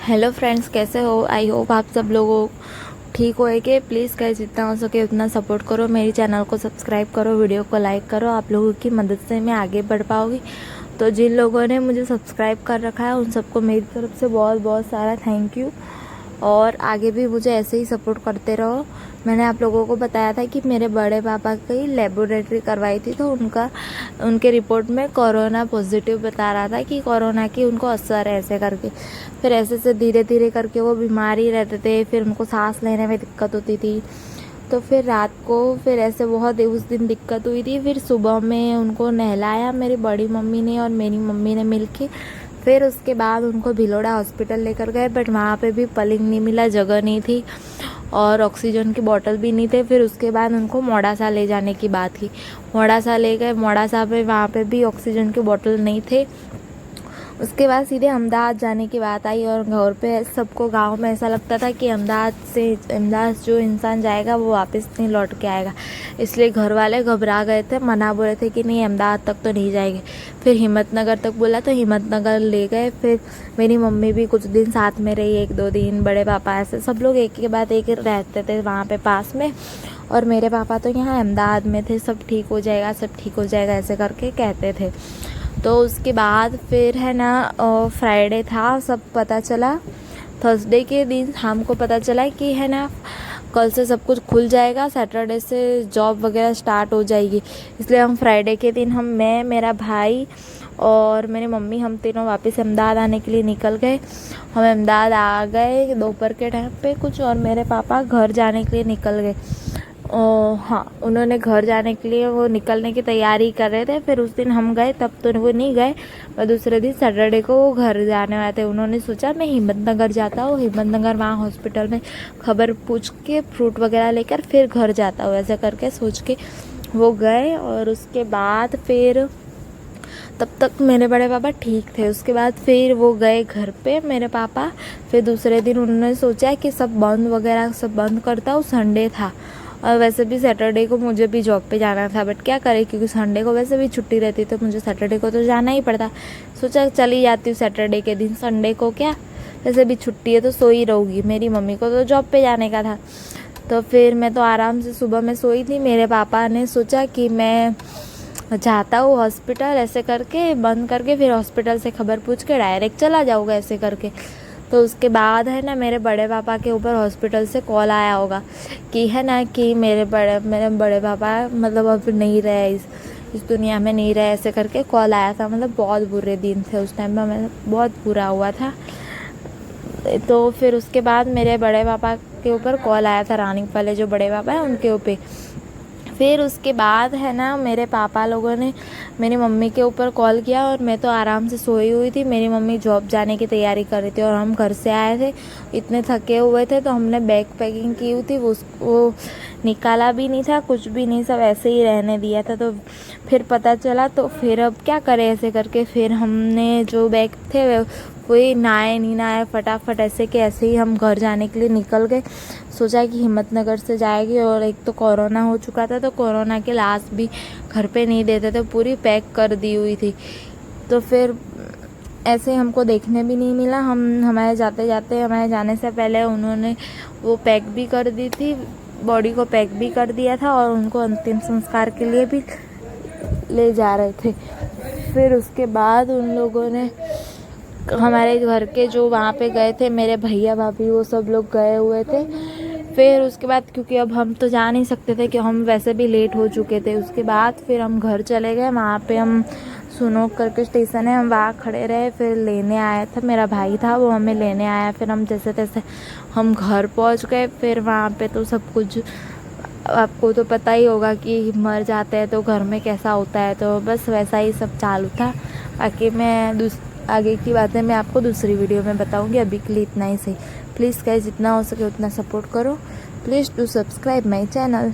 Hello friends, कैसे हो? I hope आप सब लोग ठीक होएगे। प्लीज़ गाइस, जितना हो सके उतना सपोर्ट करो, मेरी चैनल को सब्सक्राइब करो, वीडियो को लाइक करो। आप लोगों की मदद से मैं आगे बढ़ पाऊँगी। तो जिन लोगों ने मुझे सब्सक्राइब कर रखा है उन सबको मेरी तरफ से बहुत बहुत सारा थैंक यू, और आगे भी मुझे ऐसे ही सपोर्ट करते रहो। मैंने आप लोगों को बताया था कि मेरे बड़े पापा की लेबोरेटरी करवाई थी, तो उनके रिपोर्ट में कोरोना पॉजिटिव बता रहा था कि कोरोना की उनको असर है ऐसे करके। फिर ऐसे से धीरे धीरे करके वो बीमार ही रहते थे, फिर उनको सांस लेने में दिक्कत होती थी। तो फिर रात को फिर ऐसे बहुत उस दिन दिक्कत हुई थी। फिर सुबह में उनको नहलाया मेरी बड़ी मम्मी ने और मेरी मम्मी ने मिलके। फिर उसके बाद उनको भिलोड़ा हॉस्पिटल लेकर गए, बट वहाँ पे भी पलंग नहीं मिला, जगह नहीं थी और ऑक्सीजन की बोतल भी नहीं थे। फिर उसके बाद उनको मोड़ासा ले जाने की बात की। मोड़ासा ले गए, मोड़ासा पे वहाँ पे भी ऑक्सीजन की बोतल नहीं थे। उसके बाद सीधे अहमदाबाद जाने की बात आई, और घर पे सबको गांव में ऐसा लगता था कि अहमदाबाद जो इंसान जाएगा वो वापस नहीं लौट के आएगा। इसलिए घर वाले घबरा गए थे, मना बोले थे कि नहीं, अहमदाबाद तक तो नहीं जाएंगे। फिर हिम्मतनगर तक बोला तो हिम्मतनगर ले गए। फिर मेरी मम्मी भी कुछ दिन साथ में रही, 1-2 दिन। बड़े पापा, ऐसे सब लोग एक के बाद एक रहते थे वहाँ पे पास में। और मेरे पापा तो यहाँ अहमदाबाद में थे। सब ठीक हो जाएगा, सब ठीक हो जाएगा ऐसे करके कहते थे। तो उसके बाद फिर है ना, फ्राइडे था, सब पता चला। थर्सडे के दिन हमको पता चला कि है ना, कल से सब कुछ खुल जाएगा, सैटरडे से जॉब वगैरह स्टार्ट हो जाएगी। इसलिए हम फ्राइडे के दिन मैं, मेरा भाई और मेरी मम्मी, हम तीनों वापस अहमदाबाद आने के लिए निकल गए। हम अहमदाबाद आ गए दोपहर के टाइम पे कुछ, और मेरे पापा घर जाने के लिए निकल गए। हाँ, उन्होंने घर जाने के लिए वो निकलने की तैयारी कर रहे थे। फिर उस दिन हम गए, तब तो वो नहीं गए, और दूसरे दिन सैटरडे को वो घर जाने वाले थे। उन्होंने सोचा मैं हिम्मतनगर जाता हूँ, हिम्मतनगर वहाँ हॉस्पिटल में खबर पूछ के फ्रूट वगैरह लेकर फिर घर जाता हूँ, ऐसा करके सोच के वो गए। और उसके बाद फिर तब तक मेरे बड़े पापा ठीक थे। उसके बाद फिर वो गए घर पे मेरे पापा। फिर दूसरे दिन उन्होंने सोचा कि सब बंद वगैरह सब बंद करता हूँ, संडे था, और वैसे भी सैटरडे को मुझे भी जॉब पे जाना था, बट क्या करें, क्योंकि संडे को वैसे भी छुट्टी रहती, तो मुझे सैटरडे को तो जाना ही पड़ता। सोचा चली जाती हूँ सैटरडे के दिन, संडे को क्या वैसे भी छुट्टी है तो सोई रहूँगी। मेरी मम्मी को तो जॉब पे जाने का था। तो फिर मैं तो आराम से सुबह में सोई थी। मेरे पापा ने सोचा कि मैं जाता हूँ हॉस्पिटल, ऐसे करके बंद करके फिर हॉस्पिटल से खबर पूछ के डायरेक्ट चला जाऊँगा ऐसे करके। तो उसके बाद है ना, मेरे बड़े पापा के ऊपर हॉस्पिटल से कॉल आया होगा कि है ना, कि मेरे बड़े पापा मतलब अब नहीं रहे, इस दुनिया में नहीं रहे, ऐसे करके कॉल आया था। मतलब बहुत बुरे दिन थे उस टाइम में, मैं बहुत बुरा हुआ था। तो फिर उसके बाद मेरे बड़े पापा के ऊपर कॉल आया था, रानी वाले जो बड़े पापा हैं उनके ऊपर। फिर उसके बाद है ना, मेरे पापा लोगों ने मेरी मम्मी के ऊपर कॉल किया, और मैं तो आराम से सोई हुई थी। मेरी मम्मी जॉब जाने की तैयारी कर रही थी, और हम घर से आए थे, इतने थके हुए थे। तो हमने बैग पैकिंग की हुई थी, वो निकाला भी नहीं था, कुछ भी नहीं, सब ऐसे ही रहने दिया था। तो फिर पता चला, तो फिर अब क्या करें ऐसे करके। फिर हमने जो बैग थे वही नहाए नहीं नहाए, फटाफट ऐसे कि ऐसे ही हम घर जाने के लिए निकल गए। सोचा कि हिम्मतनगर से जाएगी, और एक तो कोरोना हो चुका था, तो कोरोना के लाश भी घर पे नहीं देते थे, पूरी पैक कर दी हुई थी। तो फिर ऐसे हमको देखने भी नहीं मिला। हमारे जाने से पहले उन्होंने वो पैक भी कर दी थी, बॉडी को पैक भी कर दिया था, और उनको अंतिम संस्कार के लिए भी ले जा रहे थे। फिर उसके बाद उन लोगों ने हमारे घर के जो वहाँ पे गए थे, मेरे भैया भाभी, वो सब लोग गए हुए थे। फिर उसके बाद, क्योंकि अब हम तो जा नहीं सकते थे कि हम वैसे भी लेट हो चुके थे, उसके बाद फिर हम घर चले गए। वहाँ पे हम सुनोक करके स्टेशन है, हम वहाँ खड़े रहे। फिर लेने आया था, मेरा भाई था, वो हमें लेने आया। फिर हम जैसे तैसे हम घर पहुँच गए। फिर वहाँ पे तो सब कुछ आपको तो पता ही होगा कि मर जाते हैं तो घर में कैसा होता है, तो बस वैसा ही सब चालू था। बाकी मैं आगे की बातें मैं आपको दूसरी वीडियो में बताऊंगी। अभी के लिए इतना ही सही। प्लीज़ गाइस, जितना हो सके उतना सपोर्ट करो। Please do subscribe my channel.